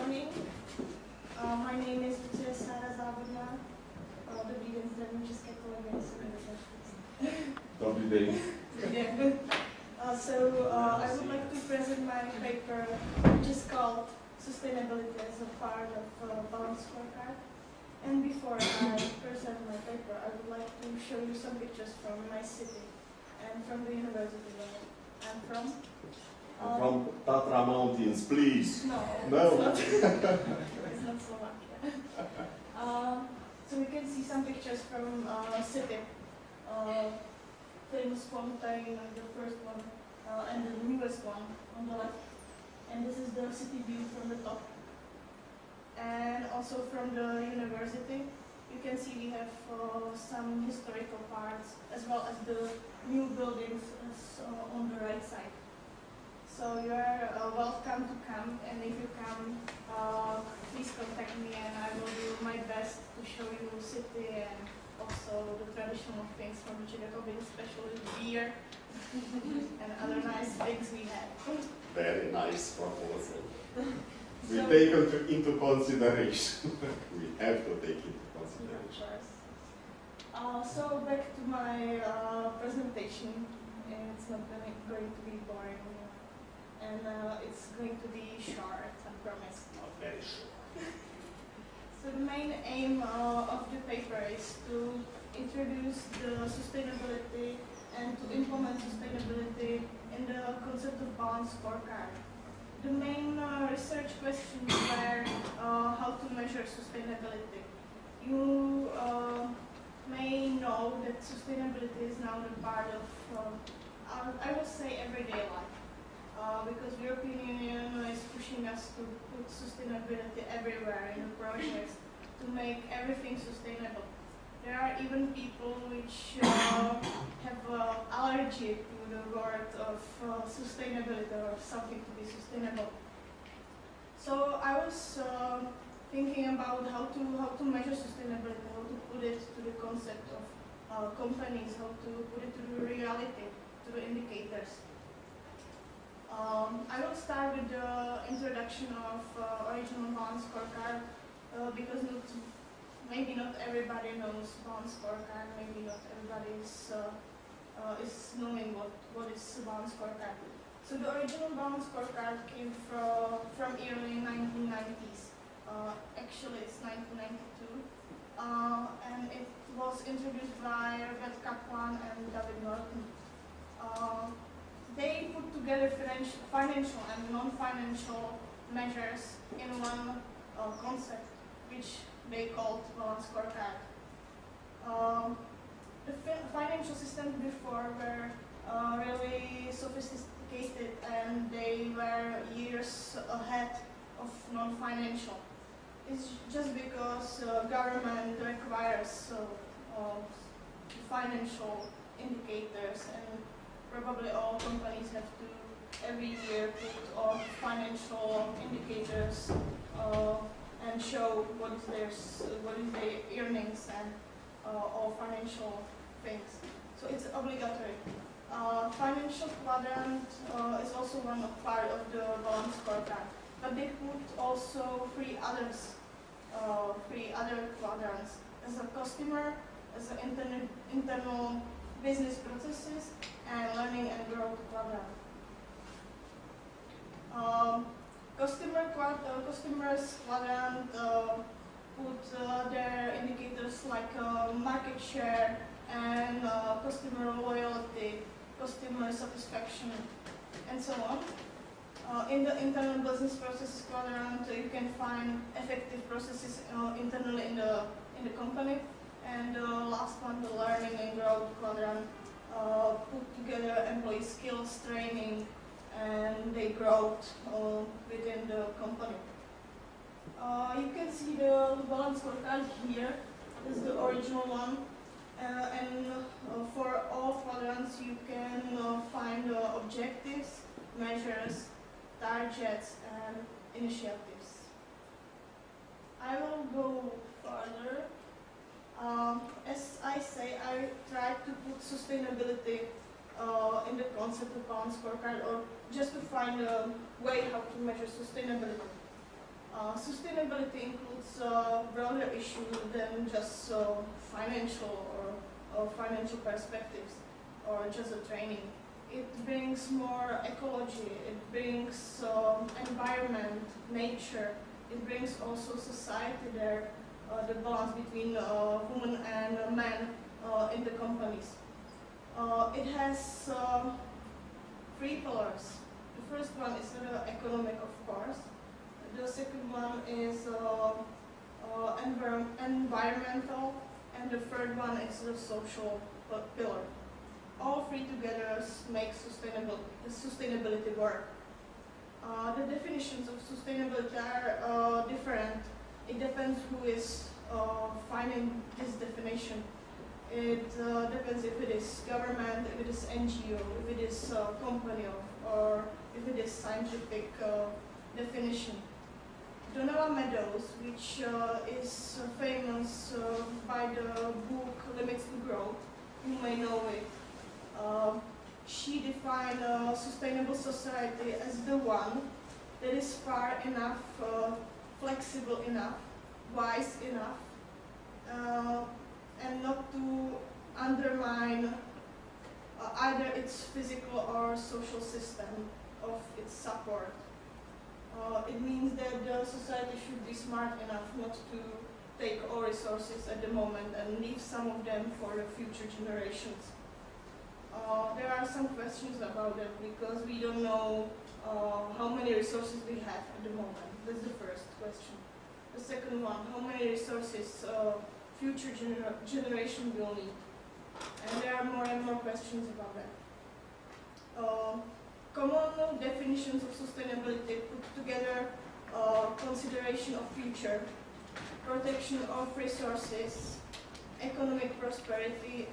morning. My name is Lucie Sara ZAVODNA. Dobrý den, zdravím české kolegy. Dobrý den. I would like to present my paper, which is called Sustainability as a part of Balanced Scorecard. And before I present my paper, I would like to show you some pictures from my city and from the university where I'm from. From Tatra Mountains, please. No. No. It's not Slovakia. So we can see some pictures from city. Famous fountain, the first one, and the newest one on the left. And this is the city view from the top. And also from the university, you can see we have some historical parts as well as the new buildings on the right side. So you are welcome to come, and if you come, please contact me and I will do my best to show you the city and also the traditional things from the Czech Republic, especially beer and other nice things we have. Very nice proposal. We take into consideration. We have to take into consideration. So back to my presentation. It's not going to be boring. And it's going to be short, I promise. Not very short. So the main aim of the paper is to introduce the sustainability and to implement sustainability in the concept of balanced scorecard. The main research questions were how to measure sustainability. You may know that sustainability is now a part of, I would say, everyday life. Because the European Union is pushing us to put sustainability everywhere in the projects to make everything sustainable. There are even people which have allergy to the word of sustainability or something to be sustainable. So I was thinking about how to measure sustainability, how to put it to the concept of companies, how to put it to the reality, to the indicators. I will start with the introduction of original balanced scorecard because maybe not everybody knows balanced scorecard, maybe not everybody is knowing what is balanced scorecard. So the original balanced scorecard came from early 1990s. Actually, it's 1992, and it was introduced by Robert Kaplan and David Norton. They put together financial and non-financial measures in one concept, which they called balanced scorecard. The financial systems before were really sophisticated and they were years ahead of non-financial. It's just because government requires financial indicators, and probably all companies have to every year put on financial indicators and show what is their earnings and all financial things. So it's obligatory. Financial quadrant is also one part of the balanced scorecard, but they put also three other quadrants: as a customer, as an internal business processes, and learning and growth quadrant. Customers quadrant put their indicators like market share and customer loyalty, customer satisfaction, and so on. In the internal business processes quadrant, you can find effective processes internally in the company. And the last one, the learning and growth quadrant, put together employee skills training and their growth within the company. You can see the balanced scorecard here. This is the original one. And for all quadrants, you can find objectives, measures, targets, and initiatives. I will go further. As I say, I tried to put sustainability in the concept of balanced scorecard, or just to find a way how to measure sustainability. Sustainability includes broader issues than just financial or financial perspectives or just a training. It brings more ecology, it brings environment, nature, it brings also society there, the balance between women and men in the companies. It has 3 pillars. The first one is economic, of course. The second one is environmental, and the third one is the social pillar. All 3 together make sustainability work. The definitions of sustainability are different. It depends who is finding this definition. It depends if it is government, if it is NGO, if it is company, or if it is scientific definition. Donella Meadows, which is famous by the book Limits to Growth, you may know it. She defined a sustainable society as the one that is far enough, flexible enough, wise enough, and not to undermine either its physical or social system of its support. It means that the society should be smart enough not to take all resources at the moment and leave some of them for the future generations. There are some questions about that because we don't know how many resources we have at the moment. That's the first question. The second one, how many resources future generation will need? And there are more and more questions about that. Common definitions of sustainability put together consideration of future, protection of resources, economic prosperity,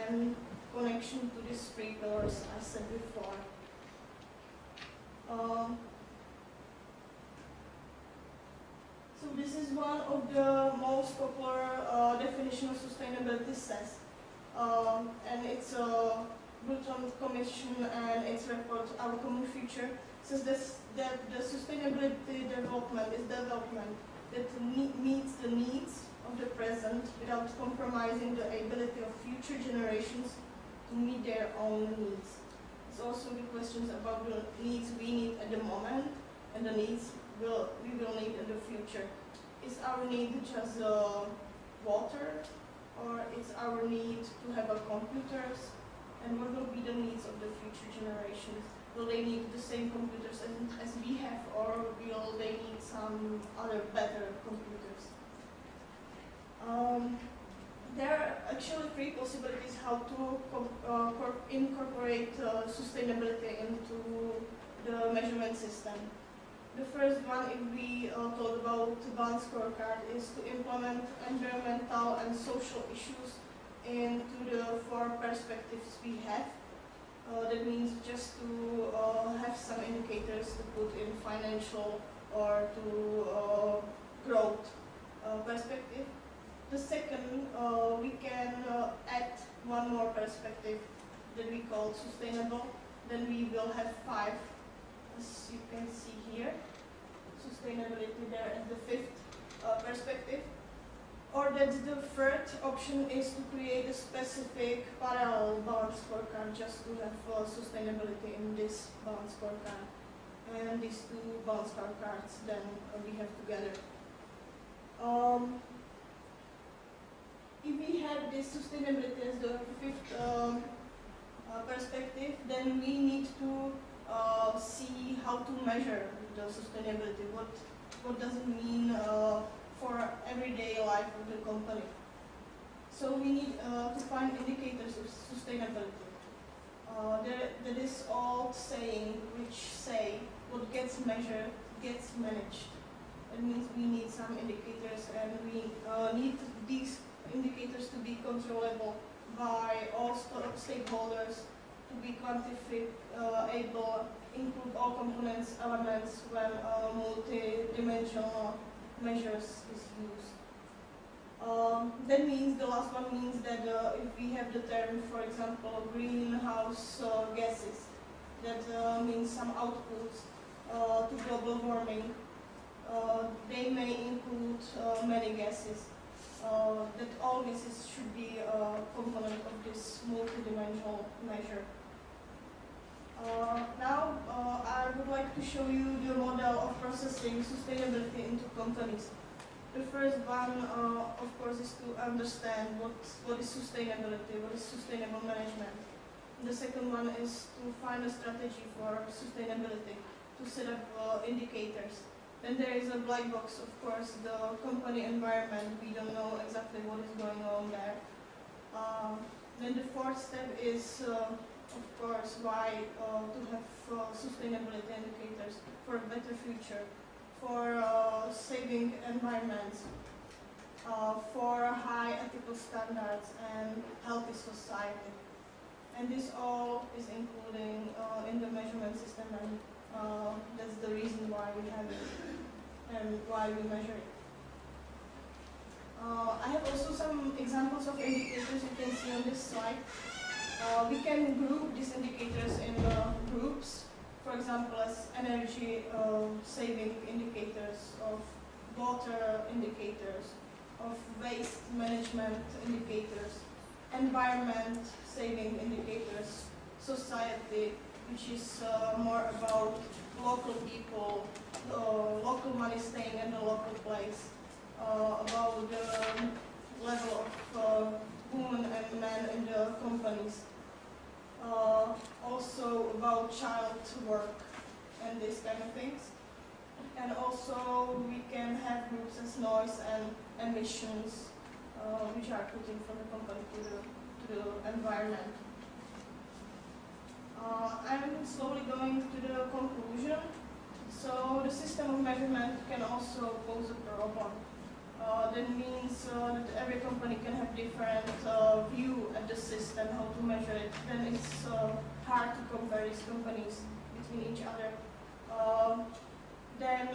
and connection to these 3 pillars I said before. So this is one of the most popular definition of sustainability says, and it's a Bruton Commission and its report, Our Common Future, says that the sustainability development is development that meets the needs of the present without compromising the ability of future generations to meet their own needs. It's also the questions about the needs we need at the moment and the needs we will need in the future. Is our need just water, or is our need to have computers? And what will be the needs of the future generations? Will they need the same computers as we have, or will they need some other better computers? There are actually 3 possibilities how to incorporate sustainability into the measurement system. The first one, if we talk about the balanced scorecard, is to implement environmental and social issues into the 4 perspectives we have. That means just to have some indicators to put in financial or to growth perspective. The second, we can add one more perspective that we call sustainable. Then we will have 5, as you can see here. Sustainability there as the 5th perspective. Or that the 3rd option is to create a specific parallel balance scorecard just to have sustainability in this balance scorecard. And these 2 balance scorecards then we have together. If we have this sustainability as the 5th perspective, then we need to see how to measure the sustainability. What does it mean for everyday life of the company? So we need to find indicators of sustainability. That is all saying which say what gets measured gets managed. That means we need some indicators, and we need these indicators to be controllable by all stakeholders, to be quantifiable, include all components, elements when multi-dimensional measures is used. That means, the last one means that if we have the term, for example, greenhouse gases, that means some outputs to global warming. They may include many gases. That all gases should be a component of this multidimensional measure. Now, I would like to show you the model of processing sustainability into companies. The first one, of course, is to understand what is sustainability, what is sustainable management. The second one is to find a strategy for sustainability, to set up indicators. Then there is a black box, of course, the company environment. We don't know exactly what is going on there. Then the fourth step is, of course, why to have sustainability indicators for a better future, for saving environments, for high ethical standards and healthy society. And this all is including in the measurement system, and that's the reason why we have it and why we measure it. I have also some examples of indicators you can see on this slide. We can group these indicators in groups, for example, as energy saving indicators, of water indicators, of waste management indicators, environment saving indicators, society, which is more about local people, local money staying in the local place, about the level of women and men in the companies, also about child work and these kind of things. And also we can have groups as noise and emissions, which are put in from the company to the environment. I'm slowly going to the conclusion. So the system of measurement can also pose a problem. That means that every company can have different view at the system, how to measure it. Then it's hard to compare these companies between each other. Then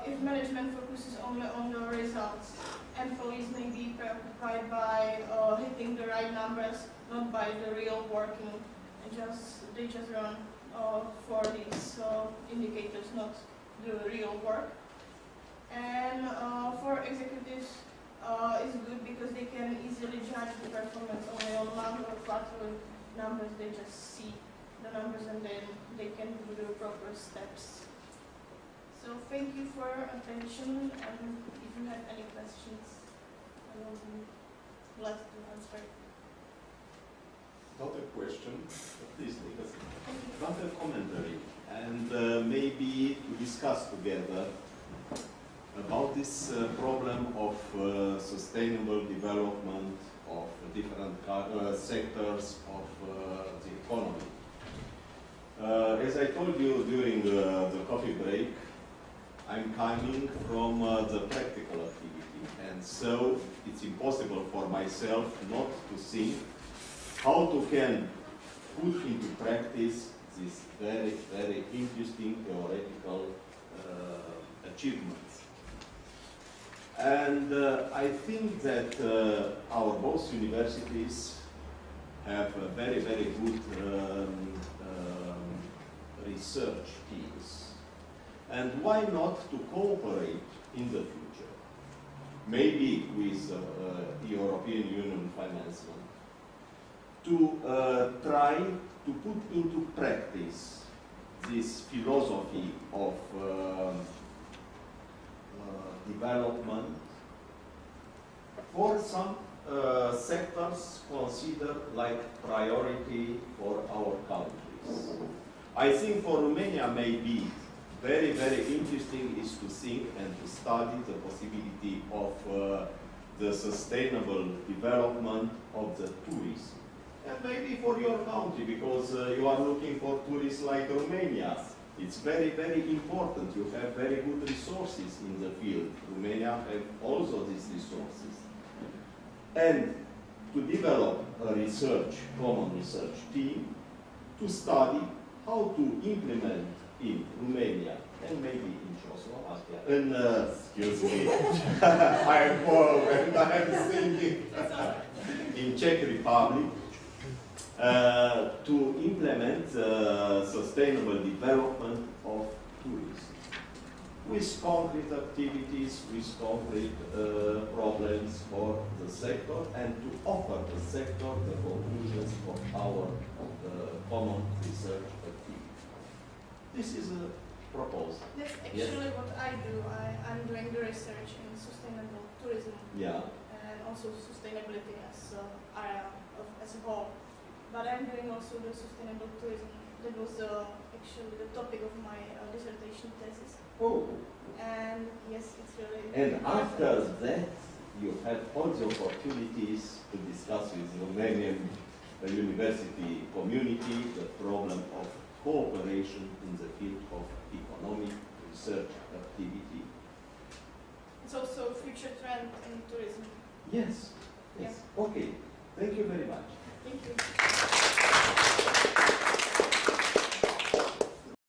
if management focuses only on the results, employees may be preoccupied by hitting the right numbers, not by the real working, and they just run for these indicators, not the real work. And for executives, it's good because they can easily judge the performance only on monthly or quarterly numbers. They just see the numbers and then they can do the proper steps. So thank you for your attention, and if you have any questions, I will be glad to answer. Not a question, please, Nicolae. Not a commentary, and maybe to discuss together about this problem of sustainable development of different sectors of the economy. As I told you during the coffee break, I'm coming from the practical activity, and so it's impossible for myself not to think how to can put into practice these very, very interesting theoretical achievements. And I think that our both universities have a very, very good research teams. And why not to cooperate in the future? Maybe with European Union financement, to try to put into practice this philosophy of development for some sectors considered like priority for our countries. I think for Romania maybe very, very interesting is to think and to study the possibility of the sustainable development of the tourism. And maybe for your country, because you are looking for tourists like Romania. It's very, very important. You have very good resources in the field. Romania has also these resources. And to develop a common research team, to study how to implement in Romania and maybe in Czechoslovakia. And excuse me, I am poor and I am thinking in Czech Republic to implement sustainable development of tourism. with concrete activities, with concrete problems for the sector, and to offer the sector the conclusions of our common research activity. This is a proposal. That's actually what I do. I'm doing the research in sustainable tourism Yeah. and also sustainability as a whole. But I'm doing also the sustainable tourism. That was actually the topic of my dissertation thesis. Oh. And yes, it's really. And after that, you had all the opportunities to discuss with the Romanian university community the problem of cooperation in the field of economic research activity. It's also a future trend in tourism. Yes. Yes. Okay. Thank you very much. Thank you.